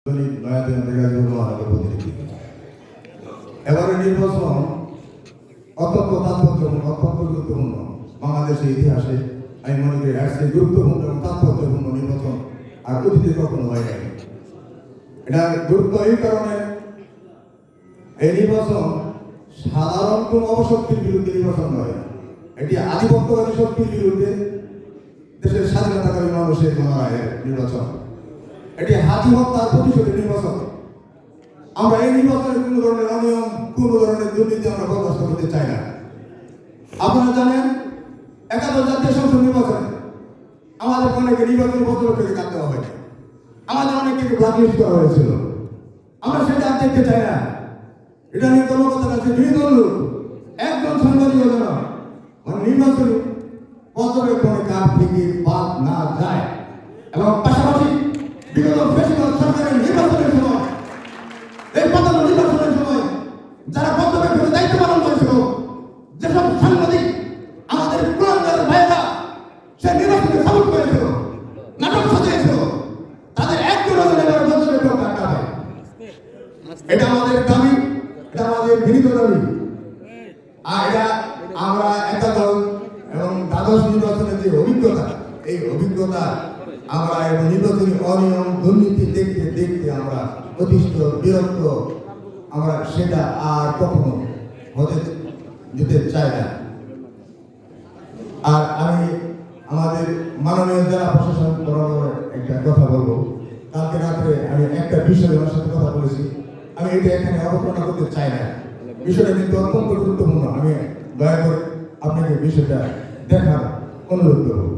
এবারে নির্বাচন অত্যন্ত তাৎপর্যপূর্ণ, অত্যন্ত গুরুত্বপূর্ণ। বাংলাদেশের ইতিহাসে আমি মনে করি এর চেয়ে গুরুত্বপূর্ণ এবং তাৎপর্যপূর্ণ নির্বাচন আর অতীতে কখনো হয় নাই। এটা গুরুত্ব এই কারণে, এই নির্বাচন সাধারণ কোন অবশক্তির বিরুদ্ধে নির্বাচন নয়, এটি আধিপত্যবাদী শক্তির বিরুদ্ধে দেশের স্বাধীনতাকারী মানুষের লড়াইয়ের নির্বাচন। এটি হাতি হত্যার প্রতিশোধের নির্বাচন। আমরা এই নির্বাচনে কোনো ধরনের অনিয়ম, কোনো ধরনের দুর্নীতি আমরা বরদাস্ত করতে চাই না। আপনারা জানেন, একাদশ জাতীয় সংসদ নির্বাচনে আমাদের অনেকে নির্বাচনী পত্রকে কাট দেওয়া হয়েছে, আমাদের অনেককে ব্ল্যাকলিস্ট করা হয়েছিল। আমরা সেটা আর দেখতে চাই না। এটা নিয়ে কর্মকর্তার কাছে 2 দল লোক, একজন সাংবাদিক মানে নির্বাচনী পর্যবেক্ষণে কাজ থেকে বাদ না যায়। এবং পাশাপাশি বিগত বেশিরভাগ সরকারের নির্বাচনের সময়, এই প্রধান নির্বাচনের সময় যারা পর্যবেক্ষণের দায়িত্ব পালন করেছিল, যেসব সাংবাদিক আমাদের কুলাঙ্গারের ভাইয়েরা সে নির্বাচনকে সাপোর্ট করেছিল, নাটক সাজিয়েছিল, তাদের একজনও যেন এবার পর্যবেক্ষণ কাটতে হয়। এটা আমাদের দাবি, এটা আমাদের বিনীত দাবি। আর এটা আমরা একাদশ এবং দ্বাদশ নির্বাচনের যে অভিজ্ঞতা, এই অভিজ্ঞতা আমরা এবং নির্বাচনী অনিয়ম দুর্নীতি দেখতে দেখতে আমরা অতিষ্ঠ, বিরক্ত, আমরা সেটা আর কখনো হতে দিতে চাই না। আর আমি আমাদের মাননীয় জেলা প্রশাসন বরাবর একটা কথা বলবো। কালকে রাত্রে আমি একটা বিষয়ে ওনার সাথে কথা বলেছি, আমি এটা এখানে আলোচনা করতে চাই না। বিষয়টা কিন্তু অত্যন্ত গুরুত্বপূর্ণ। আমি দয়া করে আপনাকে বিষয়টা দেখার অনুরোধ করবো।